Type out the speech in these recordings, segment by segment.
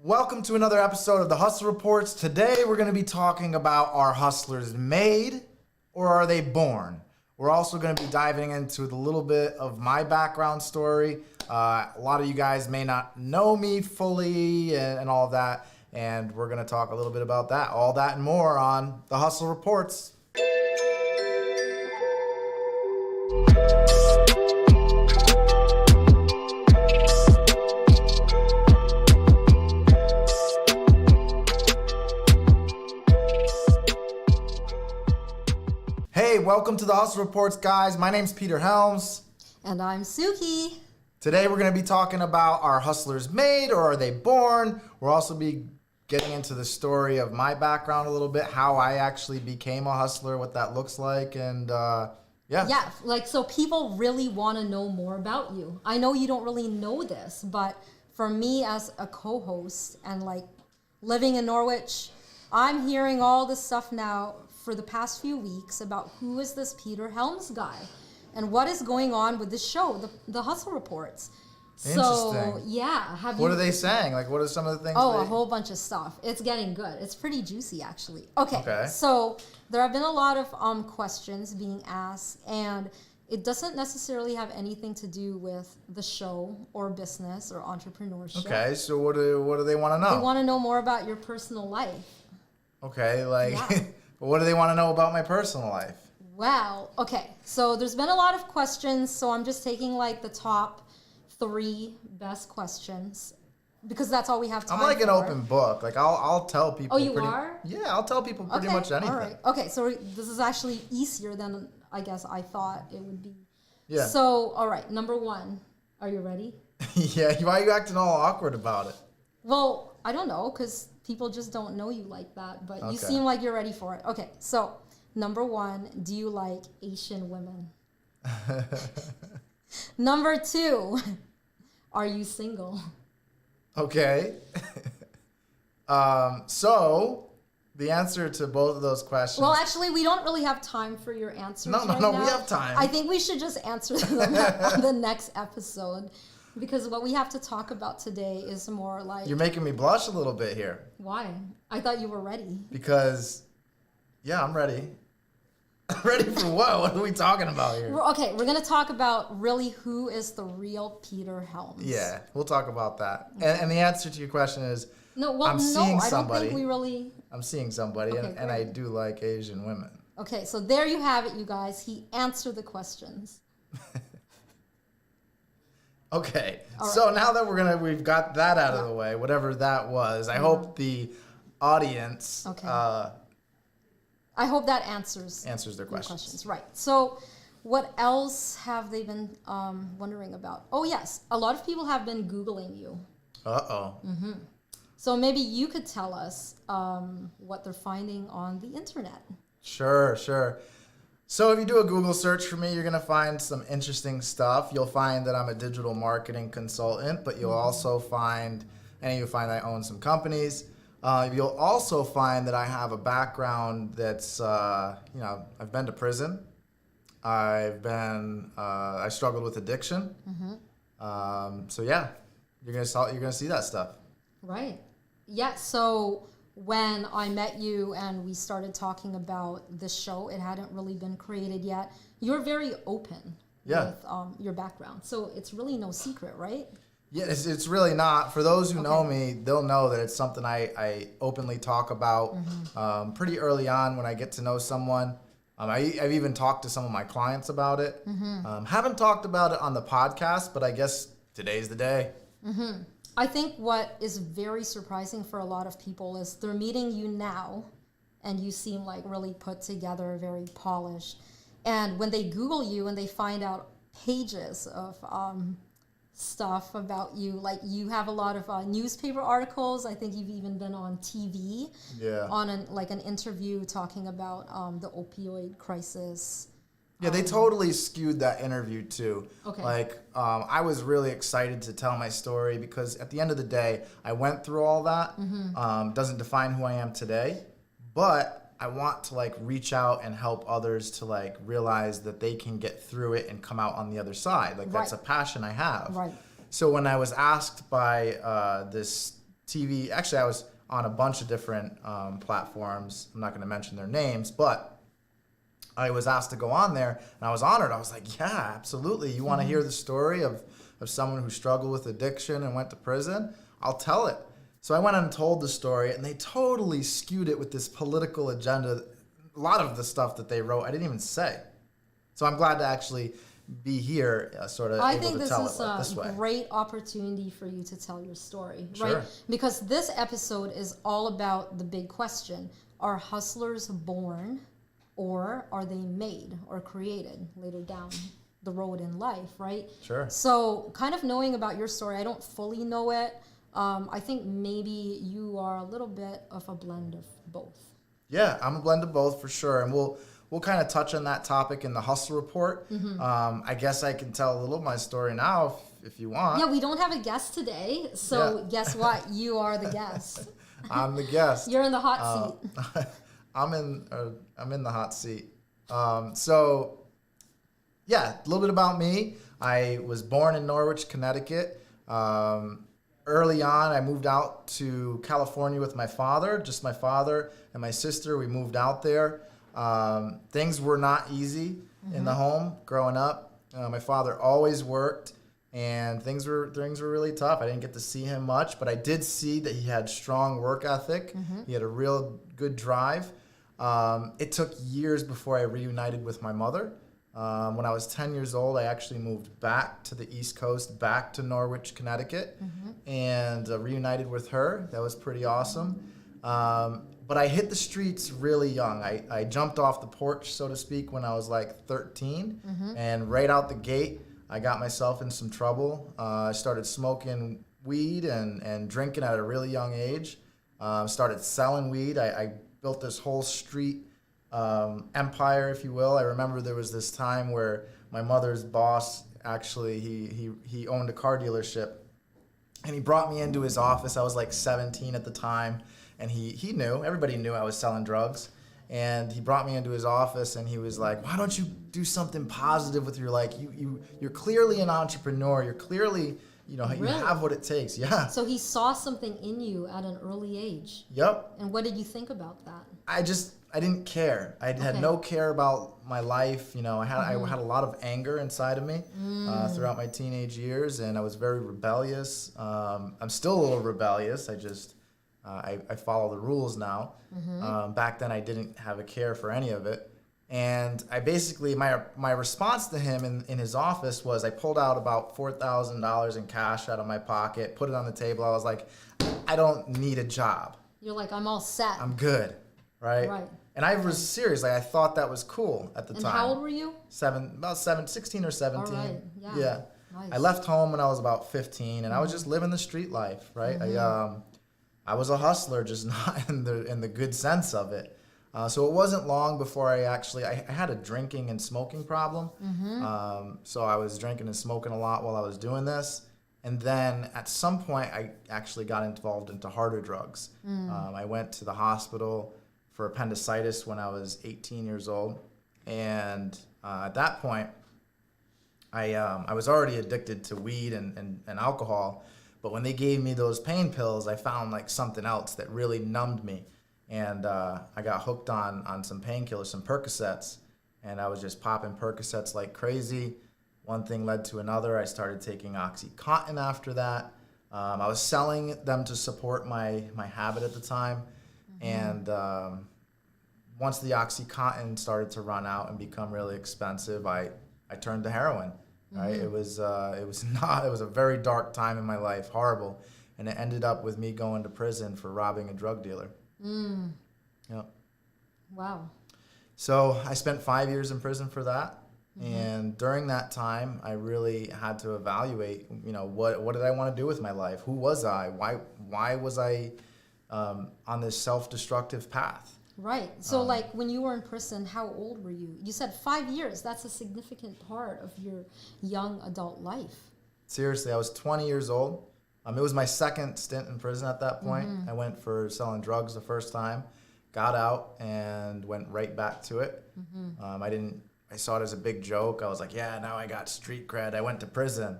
Welcome to another episode of the Hustle Reports. Today we're going to be talking about, are hustlers made or are they born? We're also going to be diving into a little bit of my background story. A lot of you guys may not know me fully and all of that, and we're going to talk a little bit about that. All that and more on the Hustle Reports. Hey, welcome to the Hustle Reports, guys. My name's Peter Helms. And I'm Suki. Today we're going to be talking about, are hustlers made or are they born? We'll also be getting into the story of my background a little bit, how I actually became a hustler, what that looks like, and Yeah, so people really want to know more about you. I know you don't really know this, but for me as a co-host and living in Norwich, I'm hearing all this stuff now for the past few weeks about who is this Peter Helms guy and what is going on with this show, the Hustle Reports. So, Interesting. yeah. What are they saying? What are some of the things? A whole bunch of stuff. It's getting good. It's pretty juicy, actually. Okay. So there have been a lot of questions being asked, and it doesn't necessarily have anything to do with the show or business or entrepreneurship. Okay, so what do they want to know? They want to know more about your personal life. Okay, Yeah. But what do they want to know about my personal life? Well, okay. So there's been a lot of questions, so I'm just taking the top 3 best questions because that's all we have time I'm like for. an open book. I'll tell people. Oh, you are? Yeah, I'll tell people pretty much anything. All right. Okay, so this is actually easier than I guess I thought it would be. Yeah. So, all right, number 1. Are you ready? Yeah, why are you acting all awkward about it? Well, I don't know because people just don't know you like that, but Okay. you seem like you're ready for it. Okay, so number 1, do you like Asian women? Number 2, are you single? Okay. So the answer to both of those questions. Well, actually, we don't really have time for your answers No, right now. we have time. I think we should just answer them on the next episode because what we have to talk about today is more You're making me blush a little bit here. Why? I thought you were ready. Because, yeah, I'm ready. Ready for what? What are we talking about here? Okay, we're going to talk about really who is the real Peter Helms. Yeah, we'll talk about that. And the answer to your question is, I'm seeing I don't somebody. think we really... I'm seeing somebody, Okay, and I great. do like Asian women. Okay, so there you have it, you guys. He answered the questions. Okay, All right. so now that we've got that out of the way, whatever that was, I hope the audience Okay. I hope that answers their your questions. Right. So what else have they been wondering about? Oh, yes. A lot of people have been Googling you. Uh-oh. So maybe you could tell us what they're finding on the internet. Sure. So if you do a Google search for me, you're going to find some interesting stuff. You'll find that I'm a digital marketing consultant, but you'll also find I own some companies. You'll also find that I have a background that's, I've been to prison. I struggled with addiction. So yeah, you're gonna see that stuff. Right. Yeah. So when I met you and we started talking about this show, it hadn't really been created yet. You're very open with your background. So it's really no secret, right? Yeah, it's really not. For those who know me, they'll know that it's something I openly talk about pretty early on when I get to know someone. I've even talked to some of my clients about it. Haven't talked about it on the podcast, but I guess today's the day. I think what is very surprising for a lot of people is they're meeting you now and you seem really put together, very polished. And when they Google you and they find out pages of stuff about you, you have a lot of newspaper articles. I think you've even been on TV on an interview talking about the opioid crisis. Yeah, they totally skewed that interview too. Okay. I was really excited to tell my story because at the end of the day, I went through all that. Doesn't define who I am today, but I want to reach out and help others to realize that they can get through it and come out on the other side. That's a passion I have. Right. So when I was asked by this TV. Actually, I was on a bunch of different platforms. I'm not going to mention their names, but I was asked to go on there, and I was honored. I was like, yeah, absolutely. You want to hear the story of someone who struggled with addiction and went to prison? I'll tell it. So I went and told the story, and they totally skewed it with this political agenda. A lot of the stuff that they wrote, I didn't even say. So I'm glad to actually be here, sort of I able think to this tell is it like this a way. great opportunity for you to tell your story, Sure. right? Because this episode is all about the big question: are hustlers born, or are they made or created later down the road in life, right? Sure. So, kind of knowing about your story, I don't fully know it. I think maybe you are a little bit of a blend of both. Yeah, I'm a blend of both for sure, and we'll kind of touch on that topic in the Hustle Report. I guess I can tell a little of my story now if you want. Yeah, we don't have a guest today, so Yeah. guess what? You are the guest. I'm the guest. You're in the hot seat. I'm in the hot seat. So yeah, a little bit about me. I was born in Norwich, Connecticut. Early on, I moved out to California with my father, just my father and my sister. We moved out there. Things were not easy in the home growing up. My father always worked, and things were really tough. I didn't get to see him much, but I did see that he had strong work ethic. He had a real good drive. It took years before I reunited with my mother. When I was 10 years old, I actually moved back to the East Coast, back to Norwich, Connecticut, and reunited with her. That was pretty awesome. But I hit the streets really young. I jumped off the porch, so to speak, when I was like 13. And right out the gate, I got myself in some trouble. I started smoking weed and drinking at a really young age. Started selling weed. I built this whole street empire, if you will. I remember there was this time where my mother's boss, actually, he owned a car dealership, and he brought me into his office. I was like 17 at the time, and he knew, everybody knew I was selling drugs. And he brought me into his office, and he was like, why don't you do something positive with your, like, you're clearly an entrepreneur. You're clearly, you Really? have what it takes. Yeah. So he saw something in you at an early age. Yep. And what did you think about that? I didn't care. I had Okay. no care about my life. I had a lot of anger inside of me throughout my teenage years, and I was very rebellious. I'm still a little rebellious. I follow the rules now. Back then, I didn't have a care for any of it. And I basically, my response to him in his office was, I pulled out about $4,000 in cash out of my pocket, put it on the table. I was like, I don't need a job. You're like, I'm all set. I'm good, right? Right. And I was serious. Like, I thought that was cool at the And time. how old were you? 16 or 17. All right, yeah. Nice. I left home when I was about 15, and I was just living the street life, right? I was a hustler, just not in the good sense of it. So it wasn't long before I had a drinking and smoking problem. So I was drinking and smoking a lot while I was doing this. And then at some point, I actually got involved into harder drugs. I went to the hospital for appendicitis when I was 18 years old. And at that point, I was already addicted to weed and alcohol. But when they gave me those pain pills, I found like something else that really numbed me. And I got hooked on some painkillers, some Percocets. And I was just popping Percocets like crazy. One thing led to another. I started taking OxyContin after that. I was selling them to support my habit at the time. And once the OxyContin started to run out and become really expensive, I turned to heroin. Right? It was a very dark time in my life, horrible. And it ended up with me going to prison for robbing a drug dealer. Yep. Wow. So I spent 5 years in prison for that. And during that time, I really had to evaluate, what did I want to do with my life? Who was I? Why was I on this self-destructive path? Right. So, like, when you were in prison, how old were you? You said 5 years. That's a significant part of your young adult life. Seriously, I was 20 years old. It was my second stint in prison at that point. I went for selling drugs the first time, got out, and went right back to it. I saw it as a big joke. I was like, yeah, now I got street cred. I went to prison.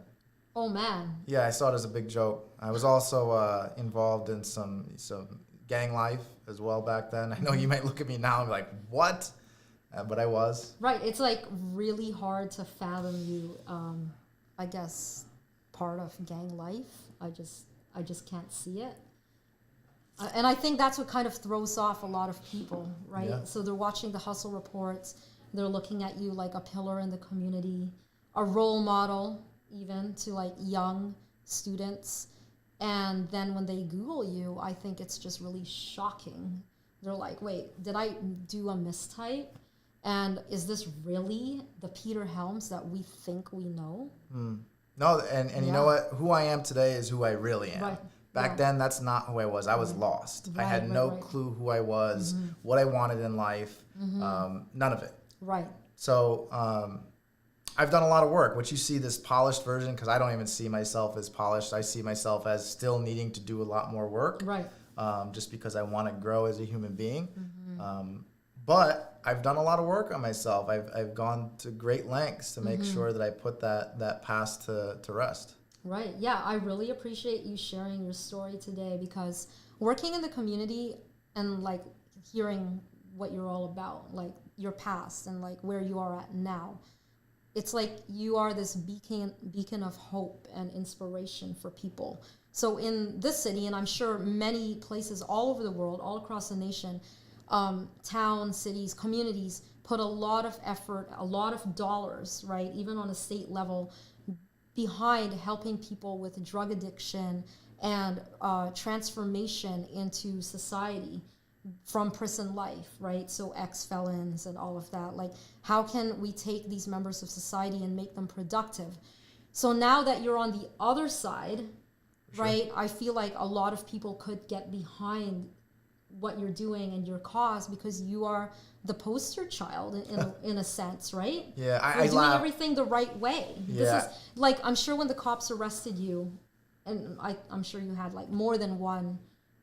Oh man. Yeah, I saw it as a big joke. I was also involved in some gang life as well back then. I know you might look at me now and be like, "What?" But I was. Right. It's like really hard to fathom you. I guess part of gang life. I just can't see it. And I think that's what kind of throws off a lot of people, right? Yeah. So they're watching the hustle reports. They're looking at you like a pillar in the community, a role model, even to like young students. And then when they Google you, I think it's just really shocking. They're like, wait, did I do a mistype? And is this really the Peter Helms that we think we know? No, and you know Yeah. what? Who I am today is who I really am. Right. Back Yeah. then, that's not who I was. I was lost. I had Right, no right, right. clue who I was, what I wanted in life, none of it. Right. So I've done a lot of work. What you see, this polished version, because I don't even see myself as polished. I see myself as still needing to do a lot more work, Right. just because I want to grow as a human being. But I've done a lot of work on myself. I've gone to great lengths to make sure that I put that past to rest. Right. Yeah, I really appreciate you sharing your story today because working in the community and like hearing what you're all about, like your past and like where you are at now, it's like you are this beacon of hope and inspiration for people. So in this city, and I'm sure many places all over the world, all across the nation, towns, cities, communities put a lot of effort, a lot of dollars, right, even on a state level, behind helping people with drug addiction and transformation into society from prison life, right? So ex-felons and all of that. Like, how can we take these members of society and make them productive? So now that you're on the other side, right, I feel like a lot of people could get behind what you're doing and your cause because you are the poster child in a sense, right? Yeah, You're I doing laugh. everything the right way. Yeah. This is like, I'm sure when the cops arrested you, and I'm sure you had like more than one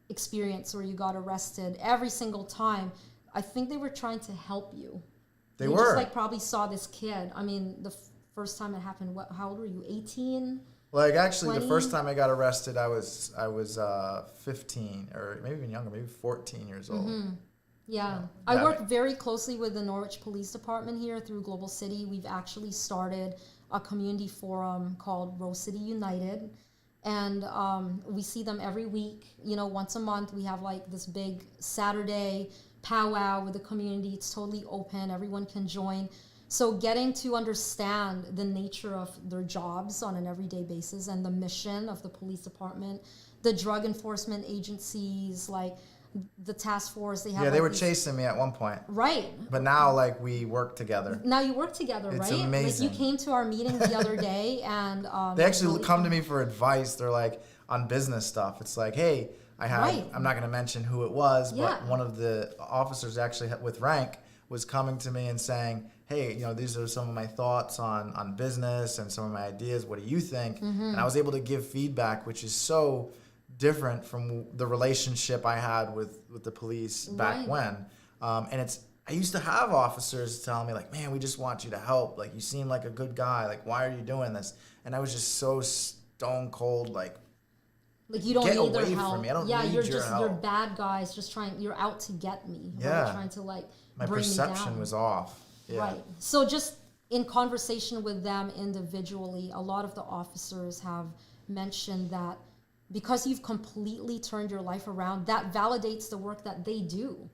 experience where you got arrested every single time. I think they were trying to help you. They They were. just like probably saw this kid. I mean, the first time it happened, how old were you? 18? Like actually, 20? the first time I got arrested, I was 15 or maybe even younger, maybe 14 years old. Yeah. Yeah. I work very closely with the Norwich Police Department here through Global City. We've actually started a community forum called Rose City United. And we see them every week. You know, once a month, we have like this big Saturday powwow with the community. It's totally open. Everyone can join. So getting to understand the nature of their jobs on an everyday basis and the mission of the police department, the drug enforcement agencies, like the task force, they have Yeah, they like were these- chasing me at one point, Right. but now like we work together. Now you work together, It's right? amazing. Like you came to our meeting the other day and They actually really- come to me for advice. They're like on business stuff. It's like, hey, I had. Right. I'm not going to mention who it was, but Yeah. one of the officers actually with rank was coming to me and saying, hey, you know, these are some of my thoughts on business and some of my ideas. What do you think? And I was able to give feedback, which is so different from the relationship I had with the police back Right. when. And it's, I used to have officers telling me like, man, we just want you to help. Like, you seem like a good guy. Like, why are you doing this? And I was just so stone cold, like you don't get need their away from help. me. I don't yeah, need you're your just help. you're bad guys just trying you're out to get me. Yeah. Right? Trying to like my bring perception me down. was off. Yeah. Right. So just in conversation with them individually, a lot of the officers have mentioned that because you've completely turned your life around, that validates the work that they do.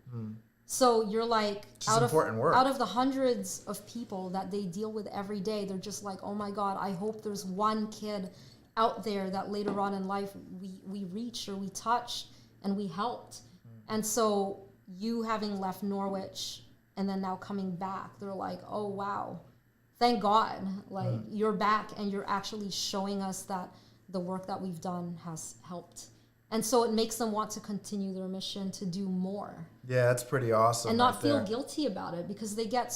So you're like Just important work. out of the hundreds of people that they deal with every day, they're just like, oh my God, I hope there's one kid out there that later on in life we reach or we touch and we helped. And so you having left Norwich and then now coming back, they're like, oh wow, thank God, like you're back and you're actually showing us that the work that we've done has helped. And so it makes them want to continue their mission to do more Yeah, that's pretty awesome. and not right feel there. guilty about it because they get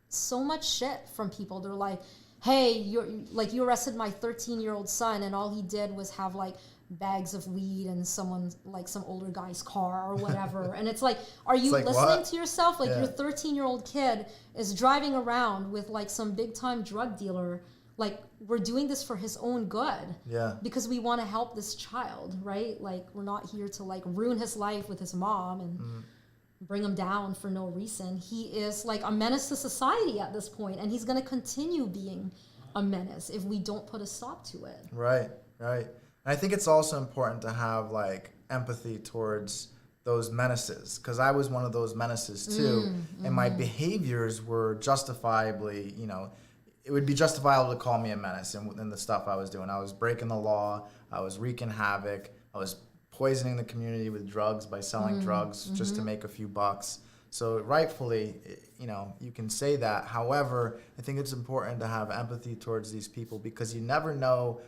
so much shit from people. They're like, hey, you arrested my 13-year-old son and all he did was have like bags of weed in someone's like some older guy's car or whatever. And it's like, are you like, listening what? to yourself? Like Yeah. your 13-year-old kid is driving around with like some big time drug dealer like we're doing this for his own good. Yeah. Because we want to help this child, right? Like we're not here to like ruin his life with his mom and bring him down for no reason. He is like a menace to society at this point, and he's going to continue being a menace if we don't put a stop to it. Right, right. And I think it's also important to have like empathy towards those menaces, because I was one of those menaces too, and my behaviors were justifiably, it would be justifiable to call me a menace in the stuff I was doing. I was breaking the law, I was wreaking havoc, I was poisoning the community with drugs by selling drugs just to make a few bucks. So rightfully, you can say that. However, I think it's important to have empathy towards these people because you never know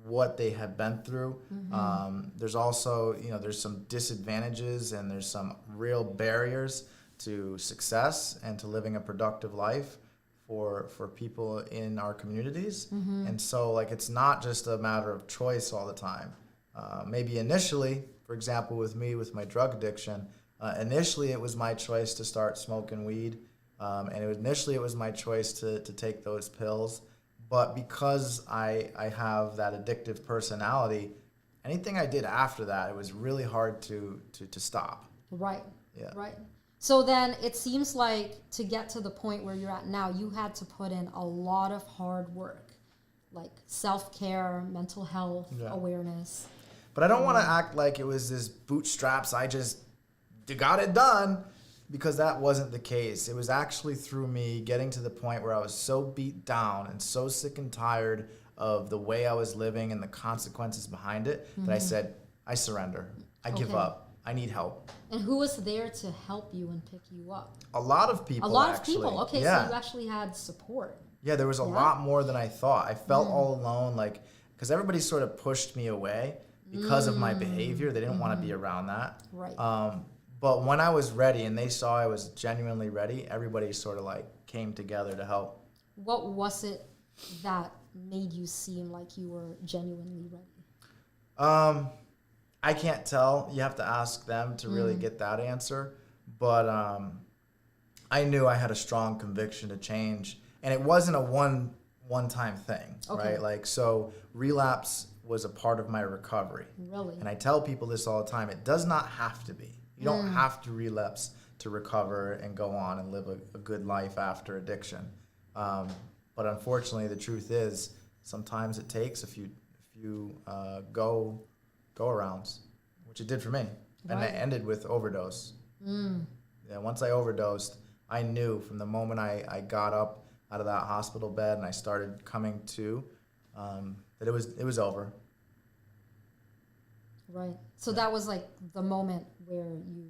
what they have been through. There's also, there's some disadvantages and there's some real barriers to success and to living a productive life for people in our communities. And so like it's not just a matter of choice all the time. Maybe initially, for example, with me with my drug addiction, initially it was my choice to start smoking weed, and initially it was my choice to take those pills. But because I have that addictive personality, anything I did after that, it was really hard to stop. Right. Yeah. Right. So then it seems like to get to the point where you're at now, you had to put in a lot of hard work, like self-care, mental health, awareness. But I don't want to act like it was this bootstraps, I just got it done, because that wasn't the case. It was actually through me getting to the point where I was so beat down and so sick and tired of the way I was living and the consequences behind it that I said, I surrender. I give up. I need help. And who was there to help you and pick you up? A lot of people, A lot actually. of people. Okay, yeah. so you actually had support. Yeah, there was a lot more than I thought. I felt all alone, because everybody sort of pushed me away because of my behavior. They didn't want to be around that. Right. But when I was ready and they saw I was genuinely ready, everybody sort of came together to help. What was it that made you seem like you were genuinely ready? I can't tell. You have to ask them to really get that answer. But I knew I had a strong conviction to change. And it wasn't a one-time thing, right? So relapse was a part of my recovery. Really? And I tell people this all the time. It does not have to be. You don't have to relapse to recover and go on and live a good life after addiction. But unfortunately, the truth is sometimes it takes a few go-arounds, which it did for me. And it ended with overdose. Yeah, once I overdosed, I knew from the moment I got up out of that hospital bed and I started coming to that it was over. Right. So that was like the moment where you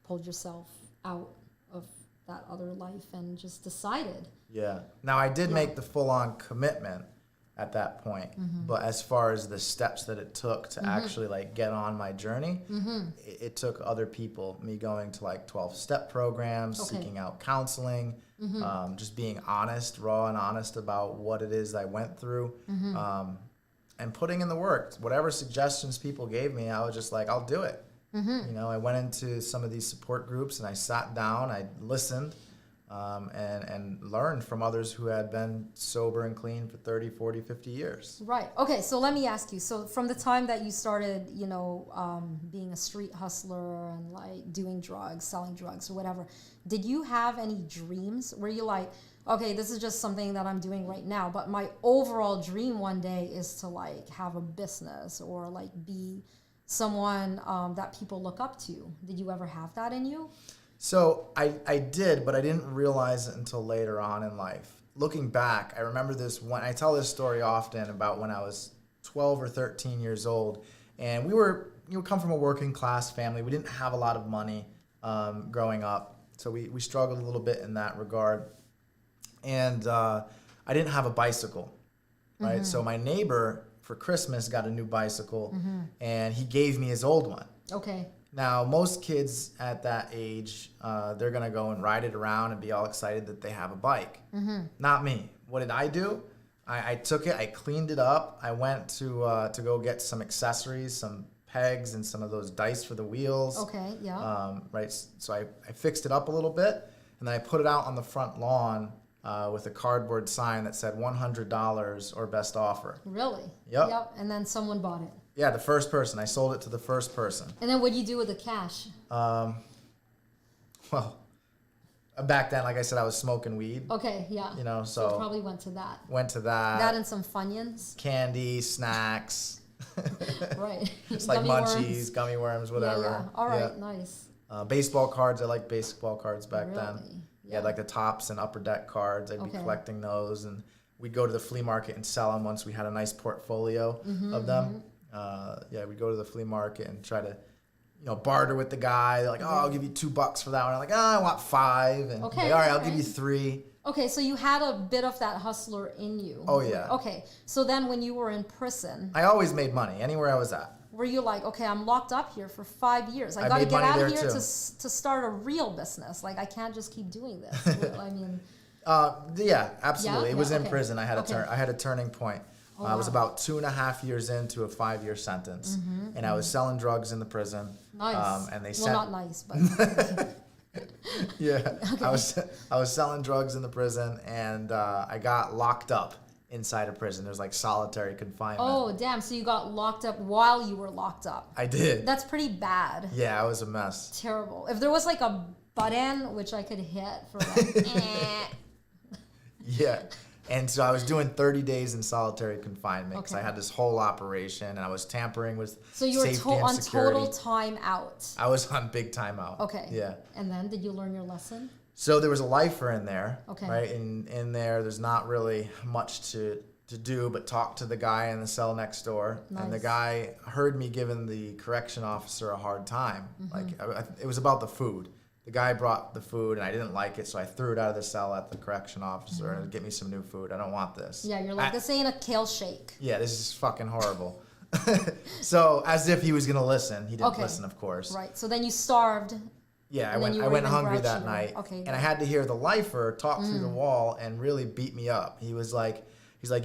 pulled yourself out of that other life and just decided. Yeah. Now I did make the full-on commitment at that point, but as far as the steps that it took to actually get on my journey, it took other people, me going to 12-step programs, seeking out counseling, just being honest, raw and honest about what it is I went through. And putting in the work. Whatever suggestions people gave me, I was just I'll do it. I went into some of these support groups and I sat down, I listened, and learned from others who had been sober and clean for 30, 40, 50 years. Right. Okay, so let me ask you. So from the time that you started, being a street hustler and doing drugs, selling drugs or whatever, did you have any dreams? Were you okay, this is just something that I'm doing right now, but my overall dream one day is to have a business or be someone that people look up to? Did you ever have that in you? So I did, but I didn't realize it until later on in life. Looking back, I remember this one. I tell this story often about when I was 12 or 13 years old, and we come from a working class family. We didn't have a lot of money growing up, so we struggled a little bit in that regard. And I didn't have a bicycle, right? So my neighbor for Christmas got a new bicycle, and he gave me his old one. Okay. Now, most kids at that age, they're going to go and ride it around and be all excited that they have a bike. Not me. What did I do? I took it, I cleaned it up. I went to go get some accessories, some pegs and some of those dice for the wheels. Okay, yeah. Right, so I fixed it up a little bit, and then I put it out on the front lawn with a cardboard sign that said $100 or best offer. Really? Yep. Yep. And then someone bought it. Yeah, the first person. I sold it to the first person. And then what do you do with the cash? Well, back then, like I said, I was smoking weed. Okay, yeah. You know, So it so probably went to that. went to that. That and some Funyuns. Candy, snacks. Right. Just like Gummy munchies, worms. gummy worms, Yeah, whatever. yeah. All right, Yeah. nice. Baseball cards. I liked baseball cards back then. Really? Yeah, like the tops and upper deck cards. I'd be Okay. collecting those, and we'd go to the flea market and sell them once we had a nice portfolio of them. Yeah, we'd go to the flea market and try to, barter with the guy. They're like, oh, I'll give you $2 for that one. I'm like, oh, I want 5. And Okay, like, all right, I'll okay. give you 3. Okay, so you had a bit of that hustler in you. Oh, yeah. Okay, so then when you were in prison, I always made money anywhere I was at. were you like, okay, I'm locked up here for 5 years. I I got to made get money out of there, here too. to start a real business. Like, I can't just keep doing this. I mean, Yeah, absolutely. Yeah? It was Yeah, in okay. prison. I had Okay. I had a turning point. Oh, I was wow. about 2.5 years into a 5-year sentence, and I was selling drugs in the prison. nice. And they well, sent not nice, but yeah, I was selling drugs in the prison, and I got locked up inside a prison. There's like solitary confinement. oh, damn. So you got locked up while you were locked up. I did. That's pretty bad. Yeah, I was a mess. Terrible. If there was like a button which I could hit for like, Yeah. And so I was doing 30 days in solitary confinement because I Okay. had this whole operation, and I was tampering with so you were safety and on security. total time out. I was on big time out. Okay. Yeah. And then did you learn your lesson? So there was a lifer in there. Okay. Right. In there, there's not really much to do but talk to the guy in the cell next door. And the Nice. guy heard me giving the correction officer a hard time. Mm-hmm. Like it was about the food. The guy brought the food, and I didn't like it, so I threw it out of the cell at the correction officer and get me some new food. I don't want this. Mm-hmm. Yeah, you're like, this ain't a kale shake. Yeah, this is fucking horrible. So as if he was gonna listen, he didn't Okay. listen, of course. Right. So then you starved. Yeah, I And then went. you I were went even hungry that grouchier. night, Okay, and good. I had to hear the lifer talk through the wall and really beat me up. He's like,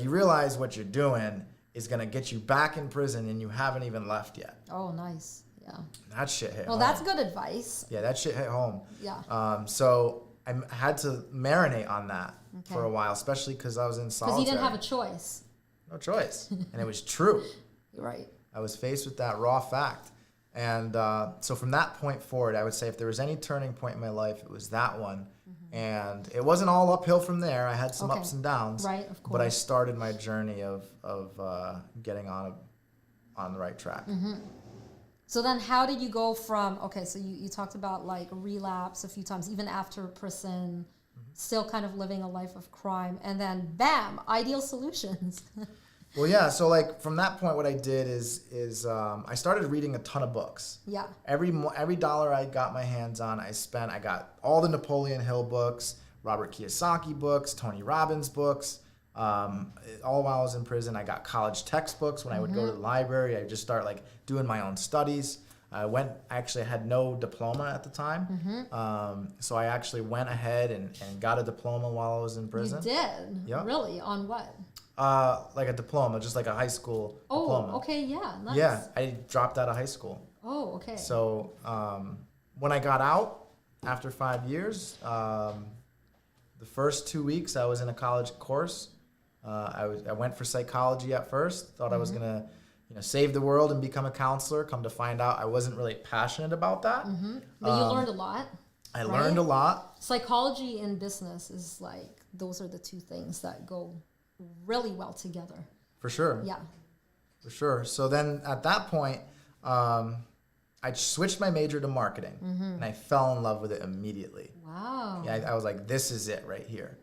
you realize what you're doing is gonna get you back in prison, and you haven't even left yet. Oh, nice. Yeah. That shit hit Well, home. that's good advice. Yeah, that shit hit home. Yeah. So I had to marinate on that for a Okay. while, especially because I was in Because solitary. you didn't have a choice. No choice, and it was true. You're right. I was faced with that raw fact. And so from that point forward, I would say if there was any turning point in my life, it was that one. And it wasn't all uphill from there. I had some Okay. ups and downs. Right, of But I course. started my journey of getting on the right track. So then how did you go from, okay, so you talked about like relapse a few times, even after prison, still kind of living a life of crime, and then bam, Ideal Solutions. Well, yeah. So like from that point, what I did is I started reading a ton of books. Yeah. Every dollar I got my hands on, I spent. I got all the Napoleon Hill books, Robert Kiyosaki books, Tony Robbins books. All while I was in prison, I got college textbooks. When I would go to the library, I just start like doing my own studies. I actually had no diploma at the time. So I actually went ahead and got a diploma while I was in prison. You did? Yeah. Really? On what? Like a diploma, just like a high school Oh, diploma. okay, yeah, nice. Yeah, I dropped out of high school. Oh, okay. So when I got out after 5 years, the first 2 weeks I was in a college course. I went for psychology at first. Thought I was gonna, save the world and become a counselor. Come to find out, I wasn't really passionate about that. But you learned a lot. I Right? learned a lot. Psychology and business is like, those are the two things that go really well together. For sure. Yeah. For sure. So then at that point, I switched my major to marketing, and I fell in love with it immediately. Wow. Yeah, I was like, this is it right here.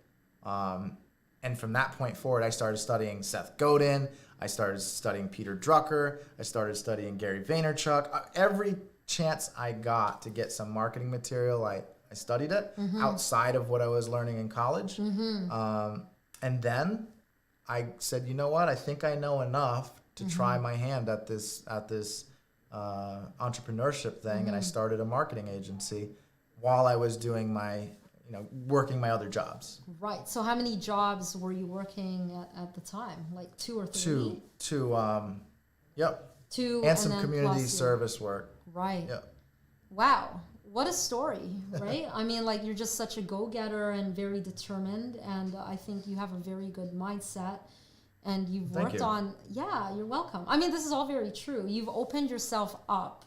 And from that point forward, I started studying Seth Godin. I started studying Peter Drucker. I started studying Gary Vaynerchuk. Every chance I got to get some marketing material, I studied it outside of what I was learning in college. And then I said, you know what? I think I know enough to try my hand at this entrepreneurship thing, and I started a marketing agency while I was doing my, working my other jobs. Right. So how many jobs were you working at the time? Like 2 or 3? Yep, Two. and some then community plus service work. Right. Yep. Wow. what a story, right? I mean, like, you're just such a go-getter and very determined, and I think you have a very good mindset, and you've Thank worked you. on, yeah, you're welcome. I mean, this is all very true. You've opened yourself up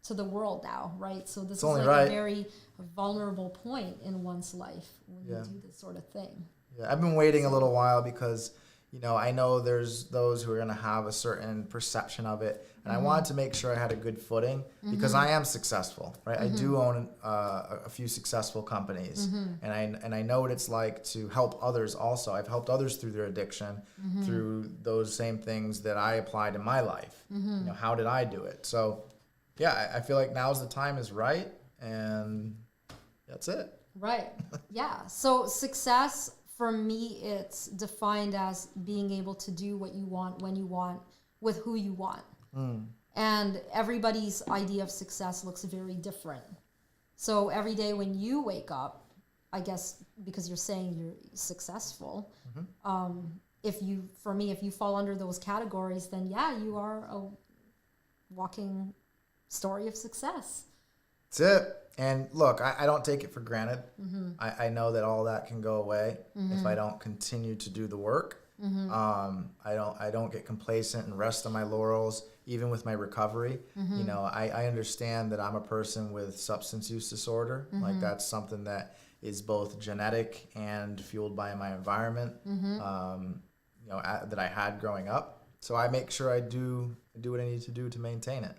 to the world now, right? So this is only like right. a very vulnerable point in one's life when Yeah. you do this sort of thing. Yeah, I've been waiting a little while because, I know there's those who are going to have a certain perception of it. And I wanted to make sure I had a good footing because I am successful, right? I do own a few successful companies. And I know what it's like to help others also. I've helped others through their addiction, through those same things that I applied in my life. How did I do it? So, yeah, I feel like now's the time is right. And that's it. Right. Yeah. So success for me, it's defined as being able to do what you want, when you want, with who you want. And everybody's idea of success looks very different. So every day when you wake up, I guess because you're saying you're successful, if you fall under those categories, then yeah, you are a walking story of success. That's it. And look, I don't take it for granted. I know that all that can go away if I don't continue to do the work. I don't get complacent and rest on my laurels, even with my recovery. I understand that I'm a person with substance use disorder. Like that's something that is both genetic and fueled by my environment. That I had growing up. So I make sure I do what I need to do to maintain it.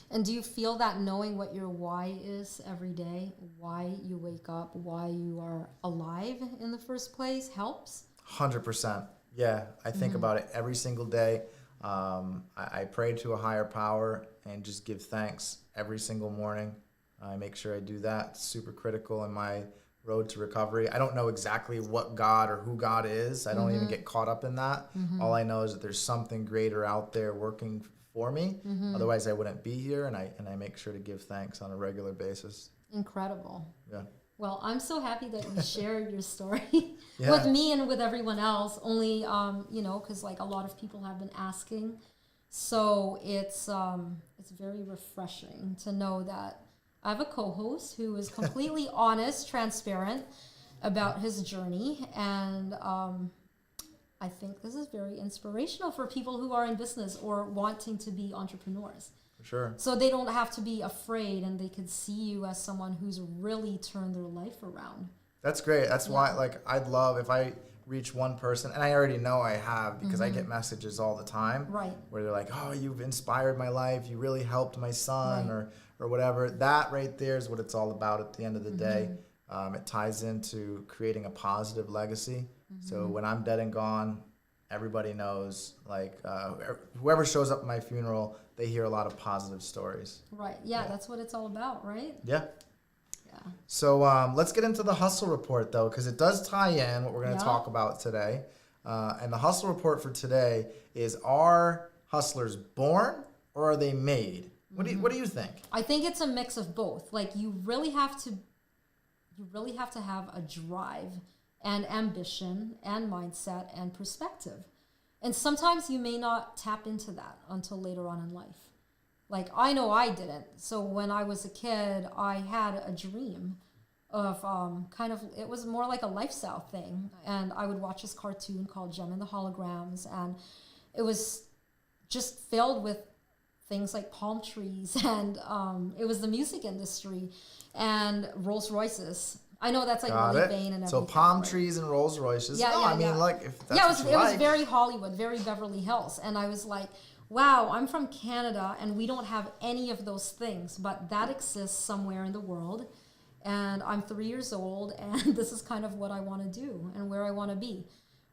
And do you feel that knowing what your why is every day, why you wake up, why you are alive in the first place helps? 100%. Yeah, I think about it every single day. I pray to a higher power and just give thanks every single morning. I make sure I do that. It's super critical in my road to recovery. I don't know exactly what God or who God is. I don't even get caught up in that. All I know is that there's something greater out there working for me. Otherwise I wouldn't be here, and I make sure to give thanks on a regular basis. Incredible. Yeah. Well, I'm so happy that you shared your story Yeah. with me and with everyone else. Only, because like a lot of people have been asking, so it's very refreshing to know that I have a co-host who is completely honest, transparent about his journey, and I think this is very inspirational for people who are in business or wanting to be entrepreneurs. For sure. So they don't have to be afraid, and they could see you as someone who's really turned their life around. That's great. That's why, I'd love if I reach one person, and I already know I have because I get messages all the time, Right. where they're like, "Oh, you've inspired my life. You really helped my son," Right. or whatever. That right there is what it's all about. At the end of the day, it ties into creating a positive legacy. So when I'm dead and gone, everybody knows. Whoever shows up at my funeral, they hear a lot of positive stories. Right. Yeah, that's what it's all about, right? Yeah. Yeah. So let's get into the hustle report, though, because it does tie in what we're going to talk about today. And the hustle report for today is: are hustlers born or are they made? What do you think? I think it's a mix of both. Like you really have to have a drive and ambition and mindset and perspective. And sometimes you may not tap into that until later on in life. Like I know I didn't. So when I was a kid, I had a dream of it was more like a lifestyle thing. And I would watch this cartoon called Jem and the Holograms, and it was just filled with things like palm trees, and it was the music industry and Rolls Royces. I know that's like Got really it. vain and everything. So palm right? trees and Rolls Royces. Yeah, No, yeah, I mean, yeah. like, if that's Yeah, what you it was like. very Hollywood, very Beverly Hills. And I was like, wow, I'm from Canada and we don't have any of those things, but that exists somewhere in the world. And I'm 3 years old, and this is kind of what I want to do and where I want to be,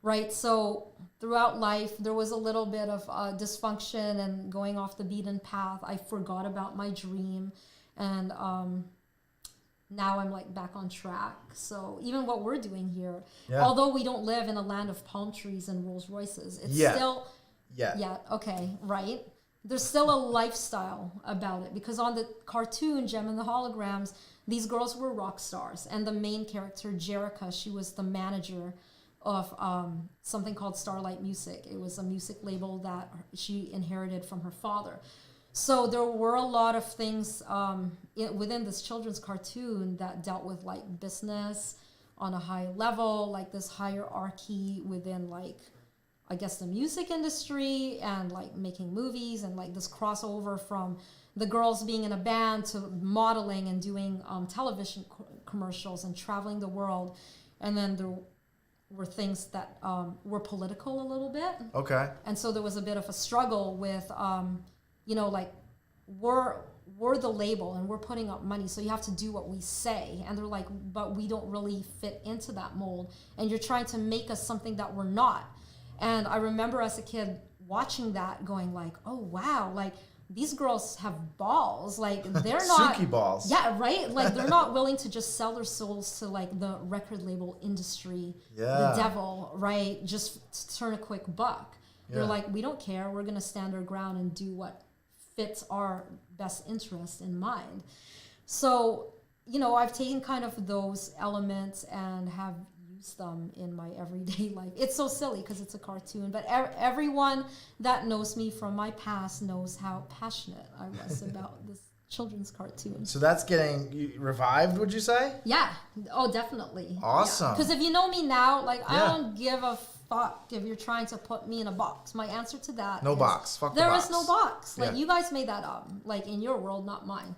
right? So throughout life, there was a little bit of dysfunction and going off the beaten path. I forgot about my dream, and now I'm like back on track. So even what we're doing here, although we don't live in a land of palm trees and Rolls Royces, it's still, okay, right? There's still a lifestyle about it, because on the cartoon Jem and the Holograms, these girls were rock stars, and the main character Jerica, she was the manager of something called Starlight Music. It was a music label that she inherited from her father. So there were a lot of things within this children's cartoon that dealt with like business on a high level, like this hierarchy within like, I guess, the music industry and like making movies, and like this crossover from the girls being in a band to modeling and doing television commercials and traveling the world. And then there were things that were political a little bit. Okay. And so there was a bit of a struggle with, like we're the label and we're putting up money, so you have to do what we say. And they're like, but we don't really fit into that mold. And you're trying to make us something that we're not. And I remember as a kid watching that going like, oh, wow, like these girls have balls. Like they're not. Suki balls. Yeah, right? Like they're not willing to just sell their souls to like the record label industry, the devil, right? Just to turn a quick buck. They're like, we don't care. We're going to stand our ground and do what fits our best interest in mind. So, I've taken kind of those elements and have used them in my everyday life. It's so silly because it's a cartoon, but everyone that knows me from my past knows how passionate I was about this children's cartoon. So that's getting revived, would you say? Yeah. Oh, definitely. Awesome. Because if you know me now, like I don't give a fuck if you're trying to put me in a box. My answer to that No is, box. Fuck the there box. is no box. Like Yeah. you guys made that up. Like in your world, not mine.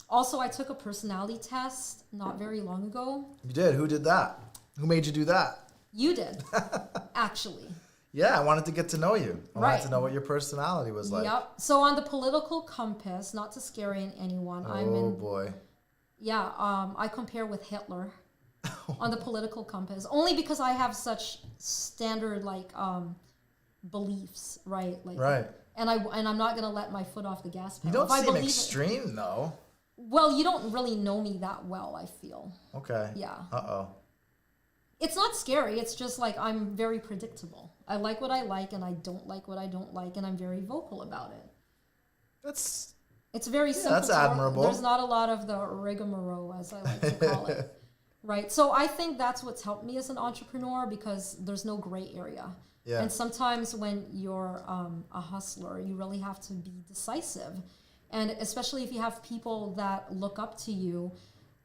Also, I took a personality test not very long ago. You did? Who did that? Who made you do that? You did, actually. Yeah, I wanted to get to know you. I wanted Right. to know what your personality was like. Yep. So on the political compass, not to scare anyone, Oh boy. I compare with Hitler on the political compass, only because I have such standard like beliefs, right? Like, Right. And I'm not gonna let my foot off the gas pedal. You don't If I seem believe it- extreme though. Well, you don't really know me that well, I feel. Okay. Yeah. Uh-oh. It's not scary. It's just like I'm very predictable. I like what I like, and I don't like what I don't like, and I'm very vocal about it. That's It's very simple. that's admirable. There's not a lot of the rigmarole, as I like to call it. Right. So I think that's what's helped me as an entrepreneur, because there's no gray area. Yeah. And sometimes when you're a hustler, you really have to be decisive. And especially if you have people that look up to you,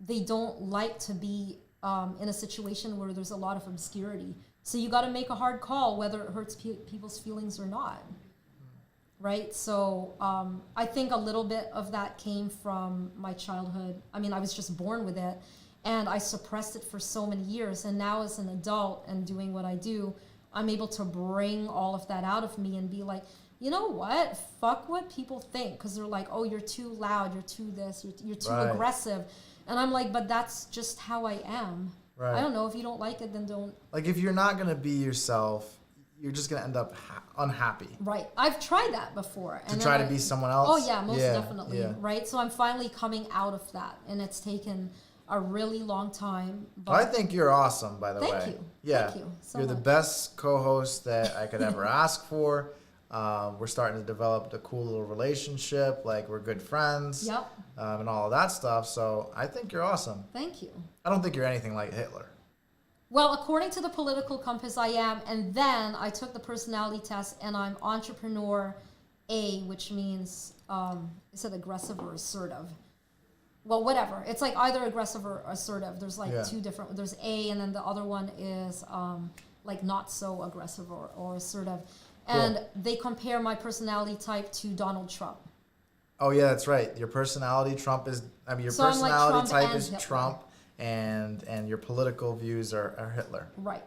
they don't like to be in a situation where there's a lot of obscurity. So you got to make a hard call, whether it hurts people's feelings or not. Right? So I think a little bit of that came from my childhood. I mean, I was just born with it, and I suppressed it for so many years. And now as an adult and doing what I do, I'm able to bring all of that out of me and be like, you know what? Fuck what people think. Because they're like, oh, you're too loud, you're too this, you're too Right. aggressive. And I'm like, but that's just how I am. Right. I don't know. If you don't like it, then don't. Like if you're not gonna be yourself, you're just gonna end up unhappy. Right. I've tried that before. To try to be someone else. Oh, yeah, most definitely. Yeah. Right? So I'm finally coming out of that. And it's taken a really long time. But I think you're awesome, by the way. Thank you. Yeah. Thank you so You're the much. best co-host that I could ever ask for. We're starting to develop a cool little relationship. Like we're good friends. Yep. And all of that stuff. So I think you're awesome. Thank you. I don't think you're anything like Hitler. Well, according to the political compass, I am. And then I took the personality test, and I'm entrepreneur A, which means, is it aggressive or assertive? Well, whatever. It's like either aggressive or assertive. There's like two different. There's A, and then the other one is like not so aggressive or assertive. And they compare my personality type to Donald Trump. Oh yeah, that's right. Your personality, Trump is. I mean, your So I'm like personality Trump type and is Hitler. Trump, and your political views are Hitler. Right.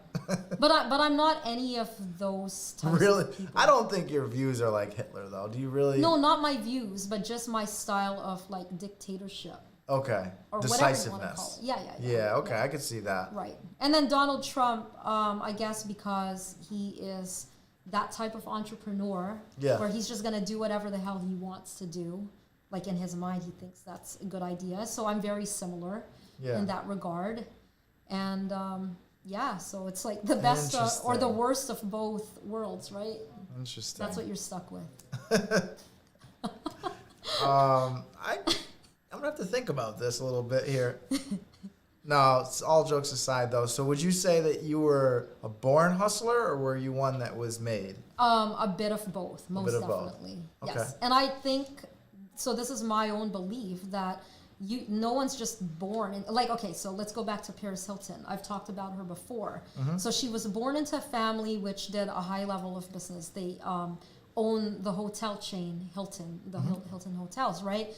but I'm not any of those types Really, of people. I don't think your views are like Hitler though. Do you really? No, not my views, but just my style of like dictatorship. Okay. Or whatever you want to call Decisiveness. it. Yeah. Yeah. Okay, I could see that. Right. And then Donald Trump, I guess because he is that type of entrepreneur Yeah. where he's just going to do whatever the hell he wants to do. Like in his mind, he thinks that's a good idea. So I'm very similar in that regard. And so it's like the best or the Interesting. worst of both worlds, right? Interesting. That's what you're stuck with. I'm gonna have to think about this a little bit here. No, it's all jokes aside though. So would you say that you were a born hustler or were you one that was made? A bit of both, most bit of both. definitely. Okay. Yes. And I think so this is my own belief that no one's just born in, like, okay, so let's go back to Paris Hilton. I've talked about her before. So she was born into a family which did a high level of business. They own the hotel chain Hilton, the Hilton hotels, right?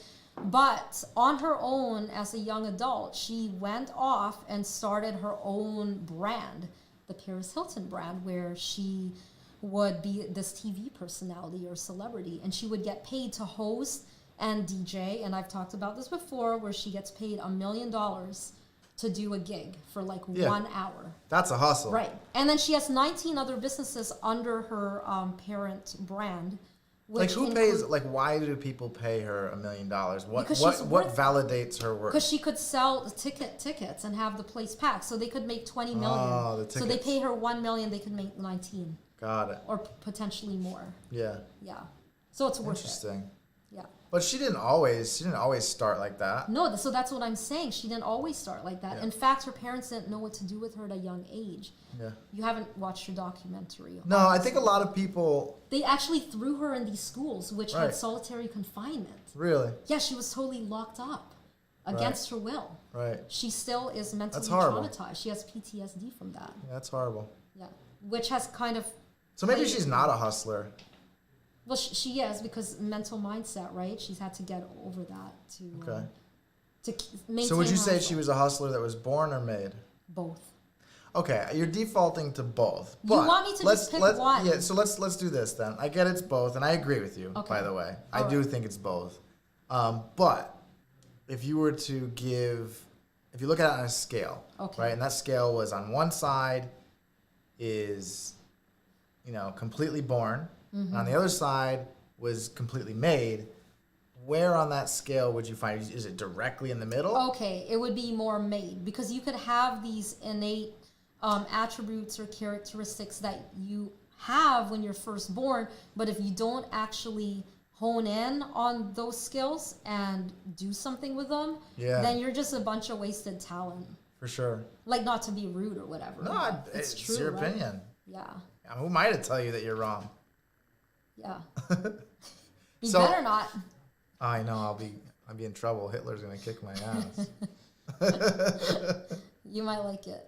But on her own, as a young adult, she went off and started her own brand, the Paris Hilton brand, where she would be this TV personality or celebrity, and she would get paid to host and DJ. And I've talked about this before, where she gets paid $1 million to do a gig for like Yeah. 1 hour. That's a hustle. Right. And then she has 19 other businesses under her parent brand. Like Which who pays? Like why do people pay her $1 million? What Because what she's what worth- validates her work? Because she could sell tickets and have the place packed, so they could make 20 million. Oh, the so they tickets. pay her 1 million, they could make 19 Got it. or potentially more. Yeah. Yeah. So it's worth it. Interesting. Yeah. But she didn't always start like that. No, so that's what I'm saying. She didn't always start like that. Yeah. In fact, her parents didn't know what to do with her at a young age. Yeah. You haven't watched her documentary. No, I think a lot of people They actually threw her in these schools, which Right. had solitary confinement. really, Yeah, she was totally locked up against her will. right. She still is mentally That's horrible. traumatized. She has PTSD from that. Yeah, that's horrible. Yeah, which has kind of So maybe Like- she's not a hustler. well, she is because mental mindset, right? She's had to get over that to Okay. maintain. So would you her say hustle. she was a hustler that was born or made? both? Okay, you're defaulting to both. You But want me to let's, just pick let's, one? Yeah, so let's do this then. I get it's both, and I agree with you. Okay. By the way, All I do right. think it's both. But if you were to if you look at it on a scale, Okay. right, and that scale was on one side is, completely born, and on the Mm-hmm. other side was completely made. Where on that scale would you find? Is it directly in the middle? Okay, it would be more made because you could have these innate attributes or characteristics that you have when you're first born, but if you don't actually hone in on those skills and do something with them, Yeah. then you're just a bunch of wasted talent. For sure. Like, not to be rude or whatever. No, but it's true, your right? opinion. Yeah, Who am I to tell you that you're wrong? yeah. You So- better not. I know I'll be in trouble. Hitler's gonna kick my ass. You might like it.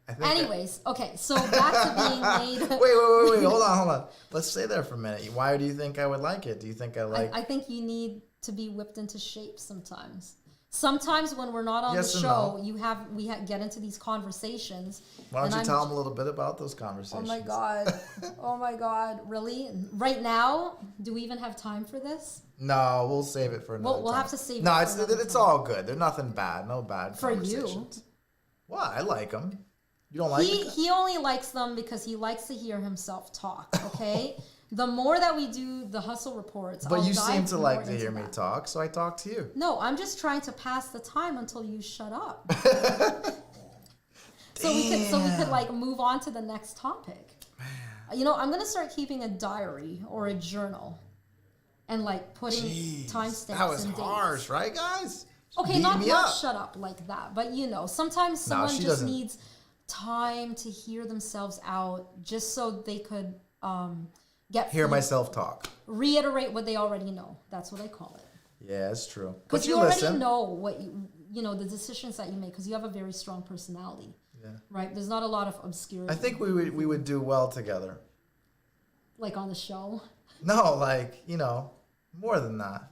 I think. Anyways, okay, so back to being made. Wait. Hold on. Let's stay there for a minute. Why do you think I would like it? Do you think I like? I think you need to be whipped into shape sometimes. Sometimes when we're not on Yes the and show, no. we get into these conversations. Why don't and you I'm- tell them a little bit about those Oh conversations? my god! Oh my god! Really? Right now? Do we even have time for this? No, we'll save it for another We'll time. have to save it No, for it's another it's time. all good. They're nothing bad. No bad For you. conversations. Well, I like them. You don't like it? He only likes them because he likes to hear himself talk. Okay. The more that we do the hustle reports, But I'll you seem dive to more like to into hear me that. talk, so I talk to you. No, I'm just trying to pass the time until you shut up. so we could like move on to the next topic. I'm gonna start keeping a diary or a journal, and like putting Jeez, timestamps that was and dates. harsh, right, guys? Okay, Beat not me up. shut up like that, but sometimes No, someone she just doesn't. needs time to hear themselves out, just so they could get Hear feed- myself talk. reiterate what they already know. That's what I call it. Yeah, it's true. Because But you you already listen. know what the decisions that you make, because you have a very strong personality, Yeah. right? There's not a lot of obscurity, I think we would do well together. like on the show. No, more than that.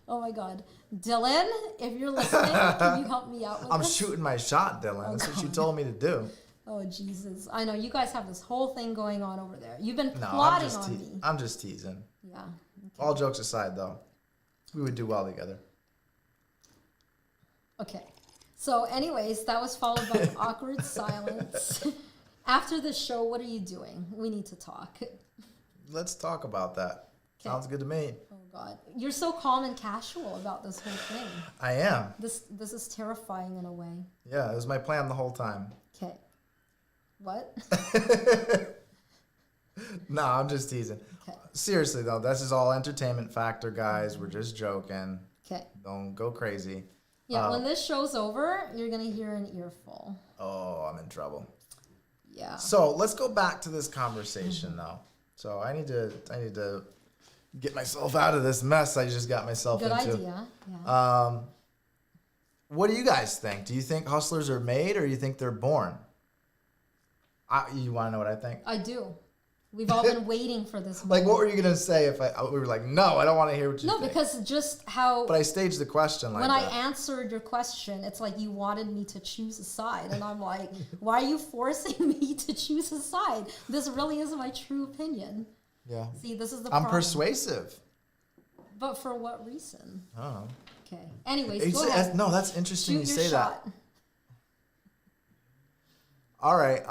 Oh my God, Dylan, if you're listening, can you help me out with I'm this? shooting my shot, Dylan. That's what you told me to do. Oh Jesus, I know you guys have this whole thing going on over there. You've been No, plotting on me. I'm just teasing. Yeah. All jokes aside, though, we would do well together. Okay. So, anyways, that was followed by awkward silence. After the show, what are you doing? We need to talk. Let's talk about that. 'Kay. Sounds good to me. Oh God, you're so calm and casual about this whole thing. I am. This is terrifying in a way. Yeah, it was my plan the whole time. Okay. What? No, I'm just teasing. Okay. Seriously, though, this is all entertainment factor, guys. We're just joking. Okay. Don't go crazy. Yeah, when this show's over, you're gonna hear an earful. Oh, I'm in trouble. Yeah. So let's go back to this conversation though. So I need to get myself out of this mess I just got myself Good into. idea. Yeah. What do you guys think? Do you think hustlers are made, or do you think they're born? You want to know what I think? I do. We've all been waiting for this moment. Like, what were you gonna say if we were like, no, I don't want to hear what you No, think. because just how But I staged the question like when that. I answered your question, it's like you wanted me to choose a side, and I'm like, why are you forcing me to choose a side? This really is my true opinion. Yeah. See, this is the I'm problem. persuasive. But for what reason? I don't know. Okay. Anyways, go ahead. No, that's interesting Shoot you your say shot. that. All right.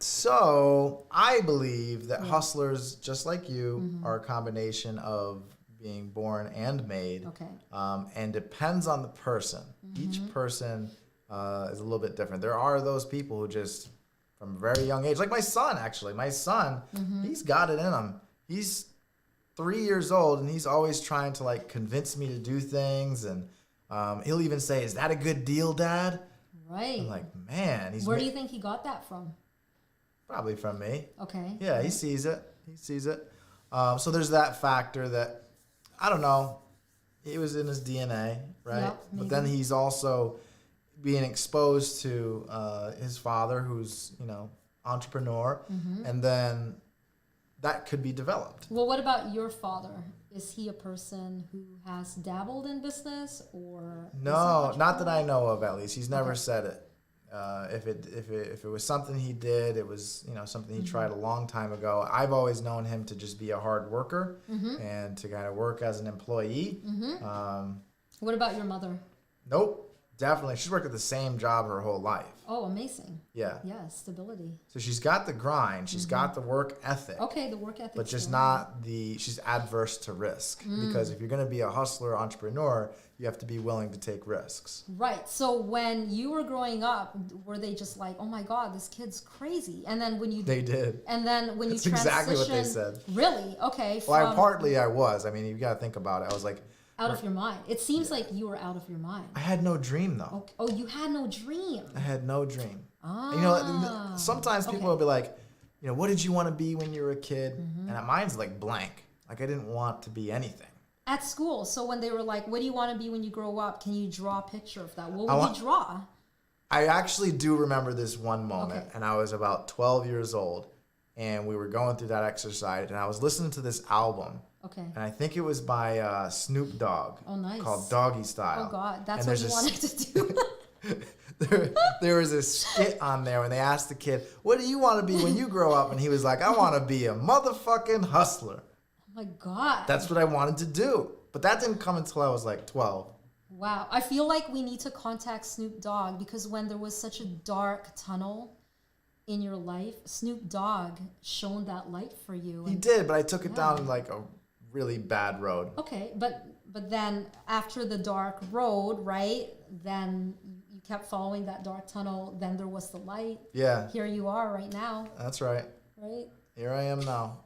So I believe that hustlers, just like you, are a combination of being born and made. Okay. And depends on the person. Each person is a little bit different. There are those people who just, from a very young age, like my son, actually. My son, he's got it in him. He's 3 years old, and he's always trying to like convince me to do things. And he'll even say, "Is that a good deal, Dad?" Right. I'm like, man, Where do you think he got that from? probably from me. Okay. Yeah, he sees it. He sees it. So there's that factor that, I don't know, it was in his DNA, right? Yep, but then he's also being exposed to his father, who's, entrepreneur, and then that could be developed. Well, what about your father? Is he a person who has dabbled in business, or No, not that I know of. At least he's never said it. If it was something he did, it was something he tried a long time ago. I've always known him to just be a hard worker and to kind of work as an employee. What about your mother? Nope, definitely. She's worked at the same job her whole life. Oh, amazing. Yeah. Yeah, stability. So she's got the grind. She's got the work ethic. Okay, the work ethic. But just not she's adverse to risk. Because if you're going to be a hustler, entrepreneur, you have to be willing to take risks. Right. So when you were growing up, were they just like, "Oh my God, this kid's crazy"? And then when you They did. and then when That's you exactly what they transitioned- said. Really? Okay. Well, From partly I was. I mean, you got to think about it. I was like, out of your mind. It seems like you were out of your mind. I had no dream, though. Okay. Oh, you had no dream. I had no dream. Ah. Sometimes people okay. will be like, what did you want to be when you were a kid? And mine's like blank. Like, I didn't want to be anything. At school. So when they were like, "What do you want to be when you grow up?" Can you draw a picture of that? What would you draw? I actually do remember this one moment, Okay. and I was about 12 years old, and we were going through that exercise, and I was listening to this album, Okay. and I think it was by Snoop Dogg. Oh, nice. Called Doggy Style. Oh God, that's And what there's you a wanted to do. there was a skit on there when they asked the kid, "What do you want to be when you grow up?" And he was like, "I want to be a motherfucking hustler." Oh my God. That's what I wanted to do. But that didn't come until I was like 12. Wow. I feel like we need to contact Snoop Dogg, because when there was such a dark tunnel in your life, Snoop Dogg shone that light for you. He did, but I took it down like a really bad road. Okay, but then after the dark road, right? Then you kept following that dark tunnel. Then there was the light. Yeah, Here you are right now, that's right. right? Here I am now.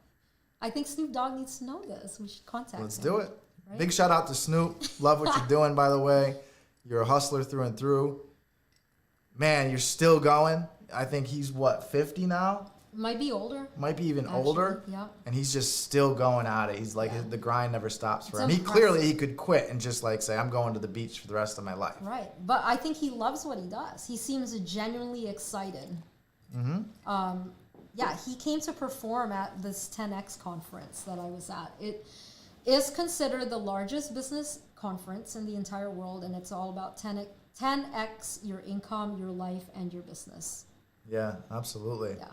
I think Snoop Dogg needs to know this. We should contact Let's him. do it. Right? Big shout out to Snoop. Love what you're doing, by the way. You're a hustler through and through. Man, you're still going. I think he's 50 now? Might be older. Might be even Actually, older. yeah. And he's just still going at it. He's like, the grind never stops for It's him. He impressive. he could quit and just like say, "I'm going to the beach for the rest of my life." Right. But I think he loves what he does. He seems genuinely excited. Yeah, he came to perform at this 10X conference that I was at. It is considered the largest business conference in the entire world, and it's all about 10X your income, your life, and your business. Yeah, absolutely. Yeah.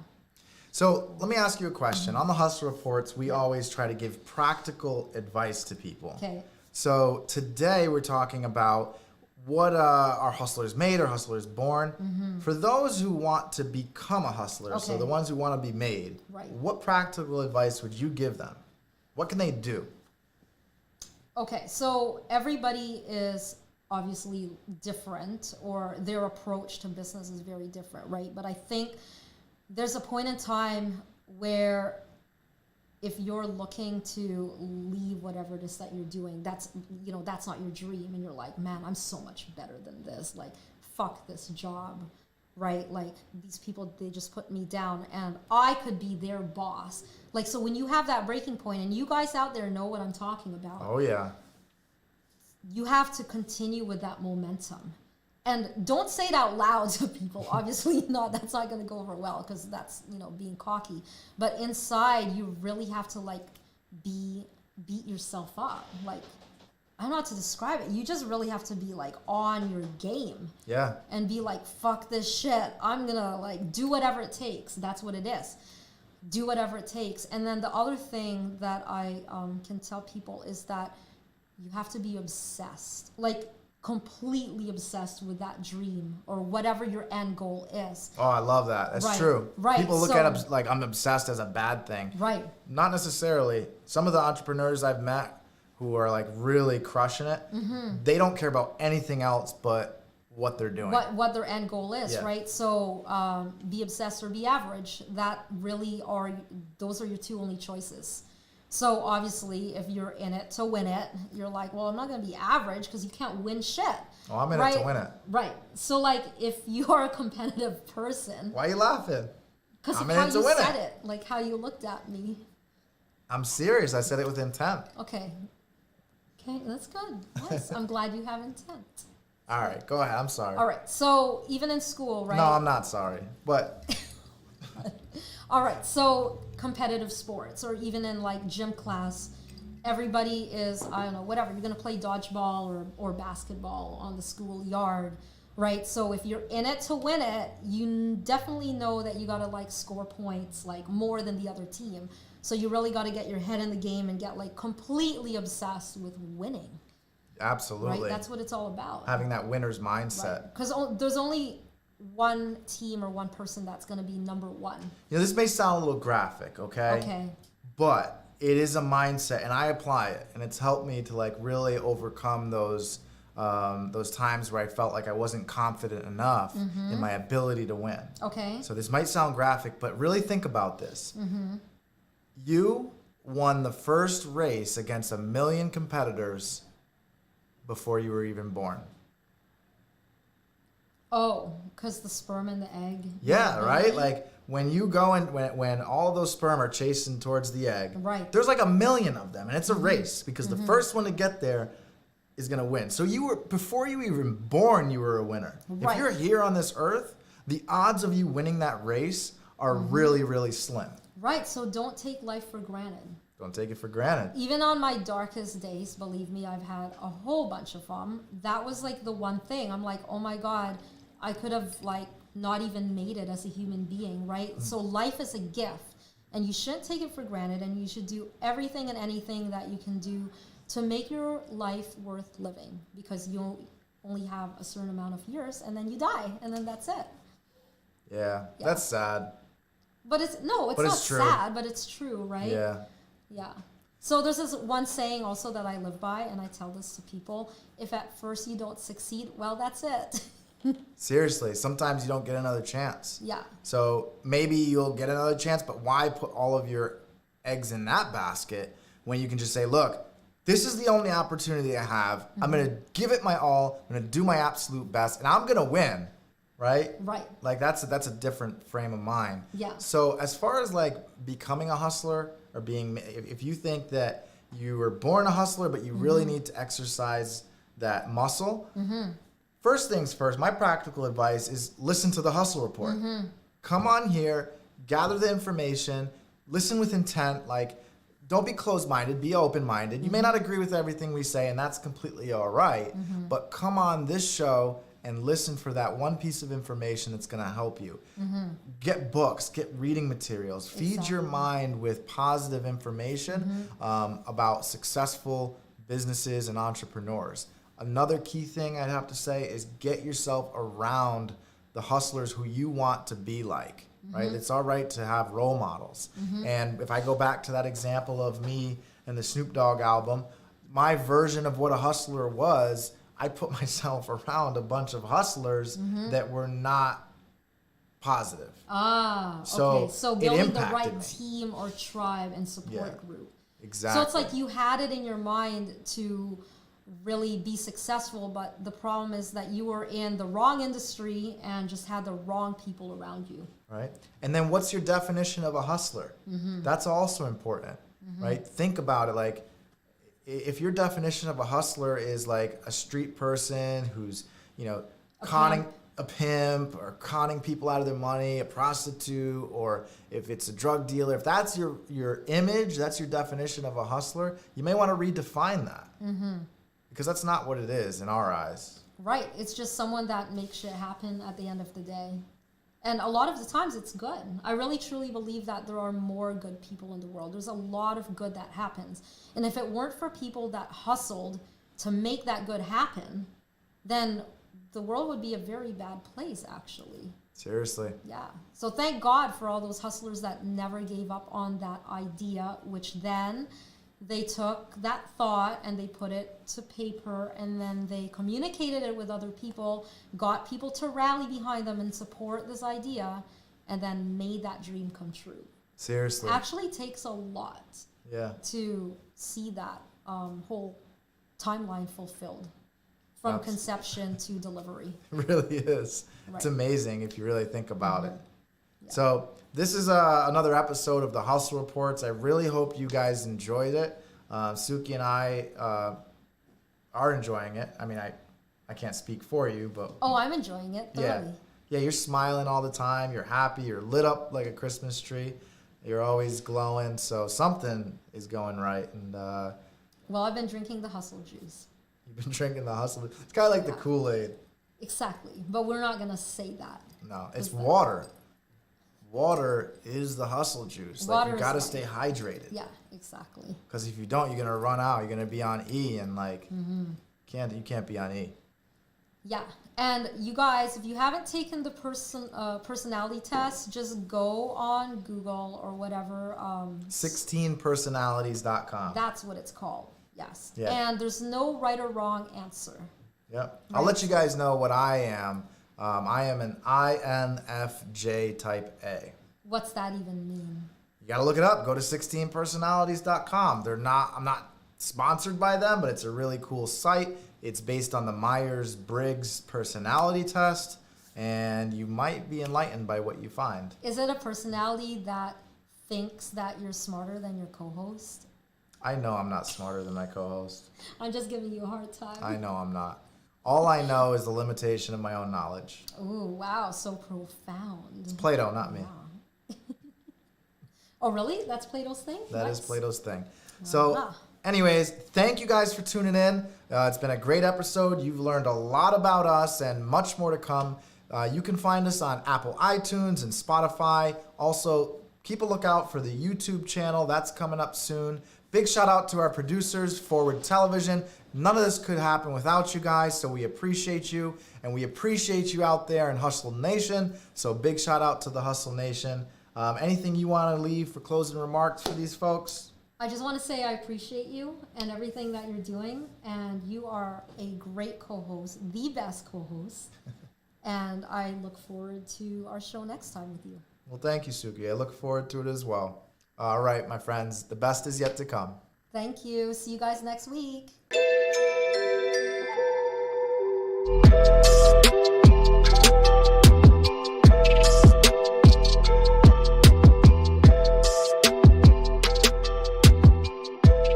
So let me ask you a question. On the Hustle Reports, we always try to give practical advice to people. Okay. So today we're talking about what are hustlers made or hustlers born. For those who want to become a hustler, so Okay. the ones who want to be made, Right. what practical advice would you give them? What can they do? Okay, so everybody is obviously different, or their approach to business is very different, right? But I think there's a point in time where if you're looking to leave whatever it is that you're doing, that's not your dream, and you're like, man, I'm so much better than this. Like, fuck this job, right? Like, these people, they just put me down, and I could be their boss. Like, so when you have that breaking point, and you guys out there know what I'm talking about. Oh yeah. You have to continue with that momentum. And don't say it out loud to people. Obviously not. That's not going to go over well, because that's, being cocky. But inside, you really have to like beat yourself up. Like, I don't know how to describe it. You just really have to be like on your game. Yeah. And be like, fuck this shit. I'm going to like do whatever it takes. That's what it is. Do whatever it takes. And then the other thing that I can tell people is that you have to be obsessed. Like, completely obsessed with that dream or whatever your end goal is. Oh, I love that. That's Right, true. right. People look So- at like I'm obsessed as a bad thing. Right. Not necessarily. Some of the entrepreneurs I've met who are like really crushing it, they don't care about anything else but what they're doing. What their end goal is, Yeah. right? So be obsessed or be average. That really those are your two only choices. So obviously, if you're in it to win it, you're like, well, I'm not going to be average because you can't win shit. Oh, I'm in right? it to win it. Right. So like, if you are a competitive person, Why are you laughing? because of I'm in how it to you win said it. it, like how you looked at me. I'm serious. I said it with intent. Okay, that's good. Yes, I'm glad you have intent. All right, go ahead. I'm sorry. All right. So even in school, right? No, I'm not sorry. But All right, so competitive sports, or even in like gym class, everybody is, I don't know, whatever, you're gonna play dodgeball or basketball on the schoolyard, right? So if you're in it to win it, you definitely know that you gotta like score points like more than the other team. So you really gotta get your head in the game and get like completely obsessed with winning, absolutely. right? That's what it's all about. Having that winner's mindset. Because there's only one team or one person that's gonna be number one. You know, this may sound a little graphic, okay? Okay. But it is a mindset, and I apply it, and it's helped me to like really overcome those times where I felt like I wasn't confident enough in my ability to win. Okay. So this might sound graphic, but really think about this. You won the first race against 1 million competitors before you were even born. Oh, because the sperm and the egg. Yeah, right? Like when you go and when all those sperm are chasing towards the egg, Right. there's like 1 million of them, and it's a race because the first one to get there is gonna win. So you were, before you were even born, you were a winner. Right. If you're here on this earth, the odds of you winning that race are really, really slim. Right, so don't take life for granted. Don't take it for granted. Even on my darkest days, believe me, I've had a whole bunch of them. That was like the one thing. I'm like, oh my God, I could have like not even made it as a human being, right? So life is a gift, and you shouldn't take it for granted, and you should do everything and anything that you can do to make your life worth living, because you only have a certain amount of years, and then you die, and then that's it. Yeah, Yeah. that's sad. But it's not true. sad, but it's true, right? Yeah. Yeah. So there's this one saying also that I live by, and I tell this to people: if at first you don't succeed, well, that's it. Seriously, sometimes you don't get another chance. Yeah. So maybe you'll get another chance, but why put all of your eggs in that basket when you can just say, look, this is the only opportunity I have. I'm going to give it my all. I'm going to do my absolute best, and I'm going to win, right? Right. Like that's a different frame of mind. Yeah. So as far as like becoming a hustler or being, if you think that you were born a hustler, but you really need to exercise that muscle, first things first, my practical advice is listen to the Hustle Report. Come on here, gather the information, listen with intent. Like, don't be closed-minded, be open-minded. You may not agree with everything we say, and that's completely all right. But come on this show and listen for that one piece of information that's going to help you. Get books, get reading materials, feed your mind with positive information about successful businesses and entrepreneurs. Another key thing I'd have to say is get yourself around the hustlers who you want to be like, right? It's all right to have role models. And if I go back to that example of me and the Snoop Dogg album, my version of what a hustler was, I put myself around a bunch of hustlers that were not positive. Ah, So okay. So it building the impacted right me. team or tribe and support Yeah. group. Exactly. So it's like you had it in your mind to really be successful, but the problem is that you were in the wrong industry and just had the wrong people around you. Right. And then what's your definition of a hustler? That's also important, right? Think about it. Like, if your definition of a hustler is like a street person who's, conning a pimp or conning people out of their money, a prostitute, or if it's a drug dealer, if that's your image, that's your definition of a hustler, you may want to redefine that. Because that's not what it is in our eyes. Right. It's just someone that makes shit happen at the end of the day. And a lot of the times it's good. I really truly believe that there are more good people in the world. There's a lot of good that happens. And if it weren't for people that hustled to make that good happen, then the world would be a very bad place, actually. Seriously. Yeah. So thank God for all those hustlers that never gave up on that idea, which then they took that thought and they put it to paper, and then they communicated it with other people, got people to rally behind them and support this idea, and then made that dream come true. Seriously. Actually takes a lot Yeah. to see that whole timeline fulfilled from Abs- conception to delivery. It really is. Right. It's amazing if you really think about it. Yeah. So this is another episode of the Hustle Reports. I really hope you guys enjoyed it. Suki and I are enjoying it. I mean, I can't speak for you, but Oh, I'm enjoying it thoroughly. yeah, you're smiling all the time. You're happy. You're lit up like a Christmas tree. You're always glowing. So something is going right. And Well, I've been drinking the hustle juice. you've been drinking the Hustle. It's kind of like the Kool-Aid. Exactly. But we're not going to say that. No, it's What's that? water. Water is the hustle juice. Like, Water you is got to life. stay hydrated. Yeah, exactly. Because if you don't, you're gonna run out. You're gonna be on E, and like, you can't be on E. Yeah. And you guys, if you haven't taken the personality test, just go on Google or whatever. 16personalities.com. That's what it's called. Yes. Yeah. And there's no right or wrong answer. Yep. I'll let you guys know what I am. I am an INFJ type A. What's that even mean? You gotta look it up. Go to 16personalities.com. I'm not sponsored by them, but it's a really cool site. It's based on the Myers-Briggs personality test, and you might be enlightened by what you find. Is it a personality that thinks that you're smarter than your co-host? I know I'm not smarter than my co-host. I'm just giving you a hard time. I know I'm not. All I know is the limitation of my own knowledge. Ooh, wow, so profound. Plato, not me. Wow. Oh, really? That's Plato's thing? That is Nice. Plato's thing. So, Ah. anyways, thank you guys for tuning in. It's been a great episode. You've learned a lot about us and much more to come. You can find us on Apple iTunes and Spotify. Also, keep a lookout for the YouTube channel. That's coming up soon. Big shout out to our producers, Forward Television. None of this could happen without you guys, so we appreciate you. And we appreciate you out there in Hustle Nation. So big shout out to the Hustle Nation. Anything you want to leave for closing remarks for these folks? I just want to say I appreciate you and everything that you're doing, and you are a great co-host, the best co-host, and I look forward to our show next time with you. Well, thank you, Suki. I look forward to it as well. All right, my friends, the best is yet to come. Thank you. See you guys next week.